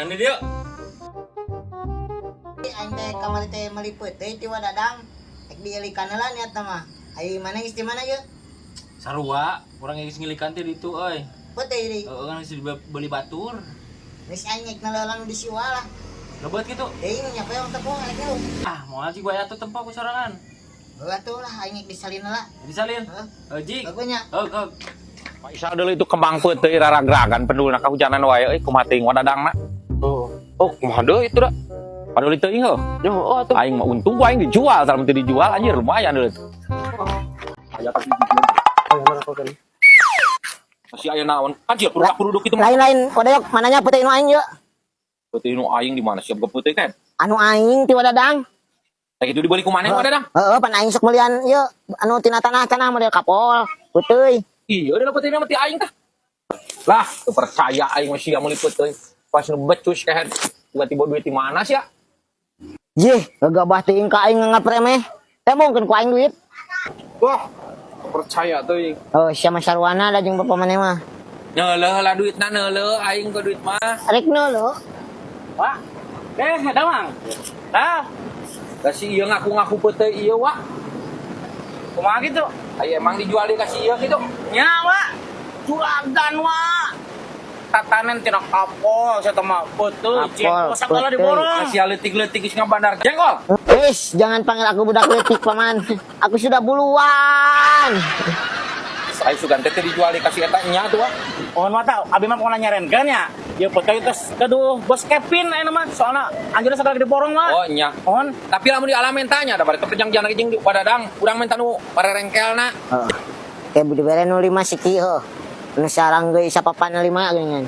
Ini dia. Aing teh kamari teh meliput teh ti wadadang. Ek dielikan heula niatna mah. Ai mana geus di mana ye? Sarua, urang geus ngilikan teh ditu euy. Putih di. Heeh, kan geus dibeli batur. Geus aing ek naleulang di siwa lah. Lebeut kitu. Deui nya pe orang tepung ek lu. Ah, moal cik gua atuh tempat ku sorangan. Heula tuh lah aing ek disalin heula. Disalin. Heeh. Jik. Bagunya. Heeh. Pak Isa deuleu itu kembang peuteui raragragan pendulna kahujanan wae euy kumaha teuing wadadangna. Oh, kumaha deui itu da. Padahal teuing heuh. Yo, atuh aing mah untung ku aing dijual, tara teu dijual anjir lumayan deuleu. Aya ka dijual. Masih aya naon? Anjir produk itu mah. Lain-lain wadayok mananya putih nu aing ye? Peuteui nu aing di mana siap peuteui kan? Anu aing ti wadadang. Tah kitu dibeli ku maneh wadadang. Heeh, pan aing sok belian ye anu tina tanah model kapol. Putih. Iya, udah peuteui mah ti aing tah. Lah, teu percaya aing mah sia meuli peuteui. Pas nu becus kayak tiba-tiba duit di mana sih ya? Yeh, gagabah teuing ka aing nganggap remeh. Teh mungkin ku aing duit. Wah, percaya teuing. Oh, sia mah sarwana da jeung bapa maneh mah. Neuleuh lah duitna neuleuh aing ke duit mah. Rek lo. Wah. Ada Mang. Tah. Da si ieu ngaku-ngaku peuteui ieu wa. Kumaha gitu? Aya emang dijual di ka si ieu kitu. Nya, Wak. Juragan, Wak. Tatanen tina kapol saya mah betul jengkol sakala diborong. Masih leutik-leutik geus ngabandar jengkol. Wis, jangan panggil aku budak letik, Paman. Aku sudah buluan. Saya sugan teh dijual di ka si eta nya tuh wa. Mohon mata, abi mah pokona nyarenkeun nya. Ieu peuteui tos kaduh bos Kevin aya mah soalna anjeunna sagala diborong mah. Oh nya. Mohon. Tapi lamun di alamen tanya da bari kepenjang-jang jeung wadadang, urang minta nu parerengkelna. Heeh. Teh budi bere nu 5 siki heuh. Nu sarang geus sapapan 5 geuningan.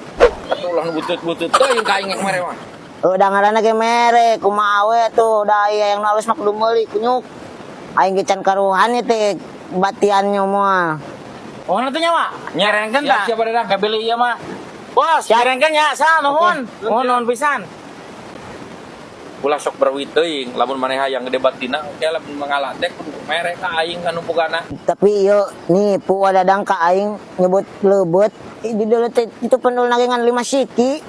Atuh nu butut-butut teuing ka aing mere mah. Udah ngaranna ge mere, kumaha we tuh, da aya yang halus mah kudu meuli kunyuk. Aing ge can karuhan ieu teh batian nyomoal. Mohon atuh nya, Wak. Nyarenkeun tah. Siap wadadang Kabeli ieu mah. Bos, nyarenkeun nya, saha nuhun. Nuhun pisan. Ulah sok berwit teuing lamun maneh hayang gede batina oke lamun mengalah teh kudu mere ka aing ka numpugana. Tapi yo nipu wadadang ka aing nyebut lebeut di deuleu teh itu pendul nagengan 5 siki.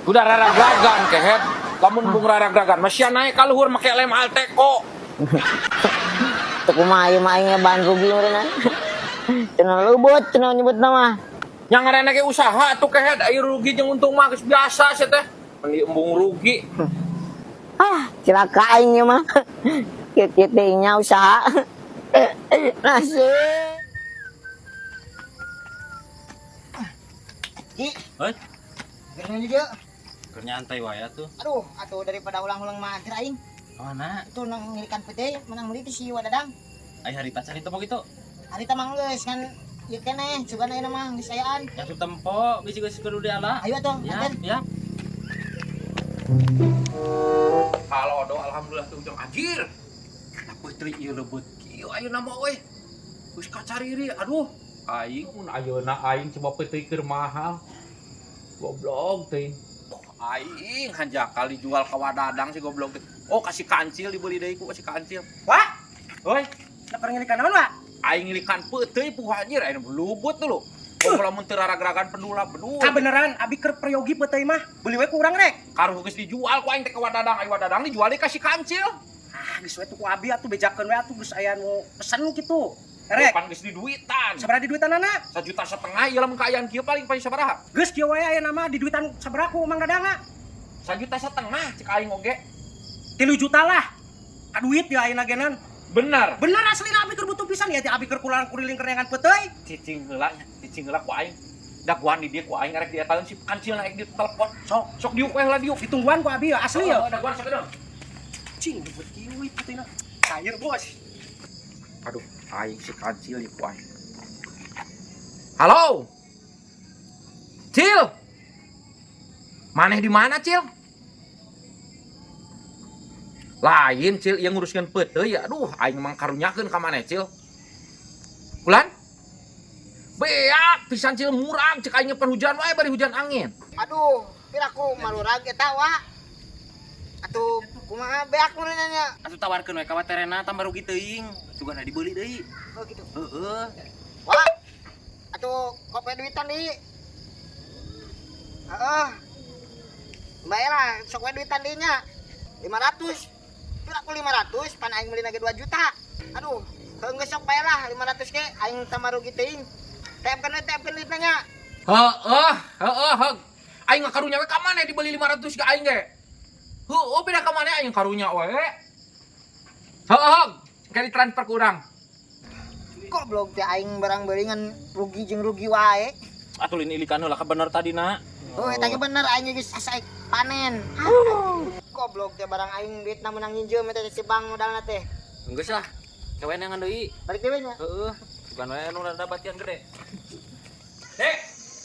Udah raragragan kehet lamun bung raragragan masih naik ka luhur make lem Alteco. Teu kumaha ieu mah aing bahan rugi meureunna. Cenah lebeut cenah nyebutna mah. Yang ngaranna ge usaha atuh kehet aya rugi jeung untung mah geus biasa sia teh. Meni embung rugi. Cilaka aing ieu mah. Kieu teh nya usaha. Nasib. Heuh, Geuning juga. keur nyantai wae atuh. Aduh, atuh daripada ulang-ulang mah anjir aing. Mana? Itu nang ngirikan pete menang meuli ti si wadadang. Ai harita cari tempo gitu. Hari tamang geus kan ieu keneh sugan ayeuna mah geus sayaan. Jatuh tempo bisi geus kudu diala. Ayo atuh, Ya, anten. ya. Halo do alhamdulillah teu ujung anjir. Da putri ieu lebeut kieu ayeuna mah we. Geus kacariri aduh. Aing mun ayeuna aing coba peuteui keur mahal. Goblok teuing. Aing hanjakal dijual ka wadadang si goblok teh. Oh kasih kancil dibeli deui ku kasih kancil. Wah. Hoi, Dapat ngilikan naon, Wak? aing ngilikan peuteui puguh anjir ayeuna lubut dulu. Oh lamun teu raragragan pendula bedul. Beneran, abi keur peryogi peuteui mah. Beli we ku urang rek. Karuh geus dijual ku aing teh ka wadadang, ai wadadang dijual di kasih kancil. Ah, geus we tuh ku abi atuh bejakeun we atuh geus aya nu pesen kitu. Rek, Pan geus di duitan. sabaraha di duitanana? 1,5 juta ieu lamun kaayaan kieu paling sabaraha? Geus kieu wae aya nama di duitan sabaraha ku Mang Dadangna? 1,5 juta cek aing oge. 3 juta lah. Ka duit ya ayeuna genan. Bener. Bener aslina abi keur butuh pisan ya abi keur kulang kuriling kerengan peuteui. Cicing heula ku aing. Daguan di dieu ku aing arek dietaeun si kancilna ek di telepon. Sok diuk we heula diuk. Ditungguan ku abi ya asli ya. Daguan sakedeung. Cing buat kieu we peuteuna. Cair bos. Aduh, aing si kancil di ku aing. Halo. Cil. Maneh di mana, Cil? Lain, Cil, yang nguruskeun peuteui ya. Aduh, aing mang karunyakeun ka maneh, Cil. Bulan? Beak, pisan Cil murang, cek aing ngepan hujan wae bari hujan angin. Aduh, piraku malurag eta wa. Atuh kumaha beak meureunna nya. Atuh tawarkeun we ka waterena tambah rugi teuing. Sugana dibeli deui. Oh gitu. Heeh. Wah. Atuh kope duitan di. Heeh. Baiklah, sok we duitan dieu nya. 500. Pira aku 500, pan aing meuli lagi 2 juta. Aduh, geus sok baiklah 500 ge aing teu marugi teuing. Teapkeun duitna nya. Heeh. Aing karunya we ka mana dibeli 500 ke aing ge? Heueuh, beda ka mana aing karunya we? Heeh. Kali transfer ke urang. Goblok teh aing barang beuringan rugi jeung rugi wae. Atuh lin ilikan heula ka bener tadi na. Oh, eta ge bener aing geus asa panen. Goblok teh barang aing duitna menang nyinjeum eta si bang modalna teh. Geus lah. Kewen yang deui. Balik dewe nya. Heeh. Bukan we anu rada batian gede. Dek.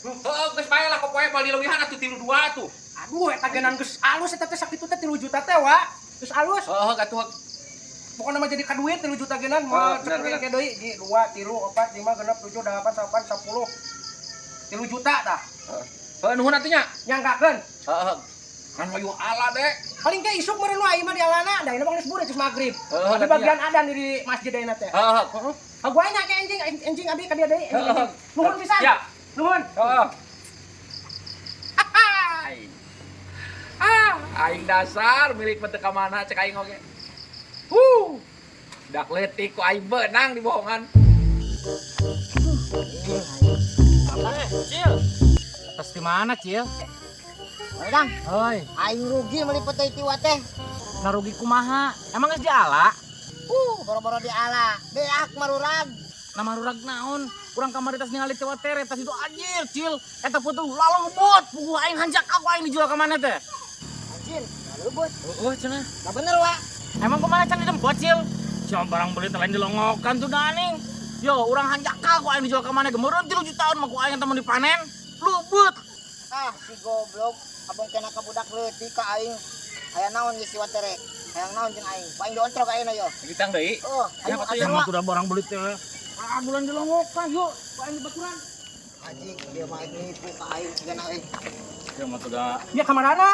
Heeh, geus bae lah poe bali leuwihan atuh 32 tuh. Aduh, eta genan geus alus eta teh sakitu teh 3 juta teh wa. Geus alus. Heeh, atuh. Pokoknya mah jadi ka duit 3 juta genan Oh, mau bener, cepet ke deui di 2 3 4 5 6 7 8 9 10. 3 juta tah. Heeh, nuhun atunya. Nyangkakeun. Heeh. Kan mayu ala dek. Paling ke isuk meureun wae mah di alana, da ini mah geus bure geus magrib. Heeh, Di bagian adan di masjid ayeuna teh. Heeh. Ah gua nya ke enjing abi ka dia deui. Nuhun pisan. Ya. Nuhun. Heeh. Aing dasar milik mete ka mana cek aing oge. Dak leutik ku aing beunang di bohongan. Cil. Atas di mana, Cil? Dang, Hoi, aing rugi meuli peteuy ti wa teh. narugi kumaha? Emang geus diala? Boro-boro diala. Beak marurag. Nama rurag naon? Urang kamari tas ningali teh tere, tas itu anjir, Cil. Eta foto lalembut, puguh aing hanjak aku aing dijual ka mana teh? Anjir, leubeut. Oh, cenah. Da bener wa. Emang kumaha can dijemput, Cil? Siapa barang beli teh lain dilongokan tuh daning. Yo, urang hanjak aku aing dijual ka mana? Geumeureun 3 jutaan mah ku aing teh mun dipanen. Leubeut. Ah, si goblok. Abang kena ka budak leutik ka aing. Aya naon geus si watere? Hayang naon jeung aing? Ku aing diontro ka ayeuna yo. Ditang deui. Oh, ayo Siapa tuh ayo yang wa. mah udah barang beli teh? Ah, bulan dilongokan, yuk. Ku aing dibaturan. Anjing, dia mah nipu ka aing cenah euy. Ya mah tuh da. Ya ka manana?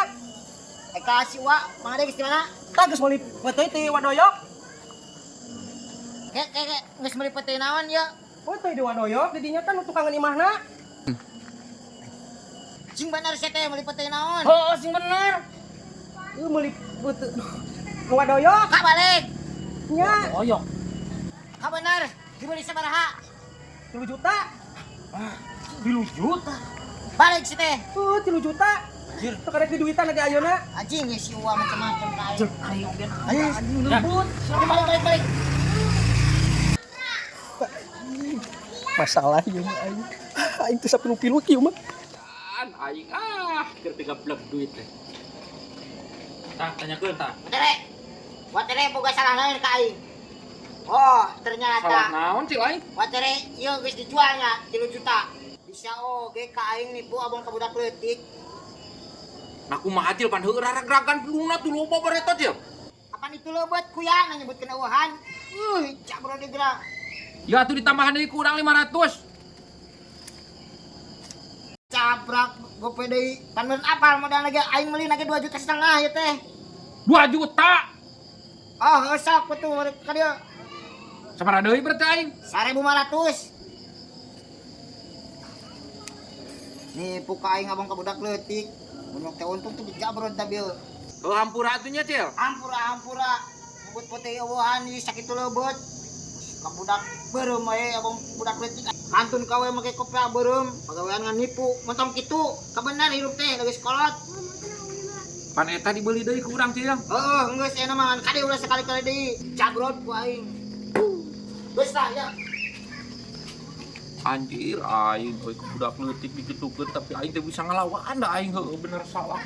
Kasih wa, mangade geus di mana? Tah geus meuli peteuy ti Wadoyok. Ke geus meuli peteuy naon ya? Peteuy di Wadoyok di dinya teh nu tukangan imahna. Cing bener saya teh meuli peteuy naon? Oh, sing bener. Meuli peteuy Wadoyok. Ka balik. Nya Oyong. Ka bener. Dibeli sabaraha? 3 juta. 3 juta. Balik si teh. 3 juta. Anjir. Teu kada di duitan lagi ayeuna. Anjing geus si wa macam-macam ka aing. Aing oge. Ayo, Lembut. balik. Masalah ieu mah aing. Aing teh sapilu-pilu kieu mah. Aing keur tigablek duit teh. Tah, tanyakeun tah. Watere boga salah naon ka aing. Oh, ternyata Salah naon cil aing? watere ieu geus dijualnya 3 juta. Bisa oge ka aing nipu abang ka budak leutik. Nah kumaha cil pan heueuh raragragan pulungna tuh loba bareta cil. Apaan itu leubeut kuyan nyebutkeun eueuhan. Cabro digerak. Ya atuh ditambahan deui ku urang 500. Cabrak gope deui. Pan meureun apal modal lagi aing meuli lagi 2,5 juta ya teh. 2 juta. Oh, sok putu ka dieu. Sabaraha deui berarti aing? 1.500. Nipu ka aing abang ka budak leutik. Mun teh untung tuh dijabrod da bieu. Oh hampura atunya cil. Ampura. Ngebut putih eueuhan ieu sakitu leubeut. Ka budak beureum we abang budak leutik. Kantun ka we make kopea beureum, pagawean ngan nipu. Mentong kitu, ka bener hirup teh geus kolot. Pan eta dibeli deui ku urang cil. Heeh, geus aya mah kade ulah sekali-kali deui. Jabrod ku aing. Geus tah ya. Anjir aing euy ku budak leutik diketukeun tapi aing teh bisa ngalawan da aing heueuh bener salah.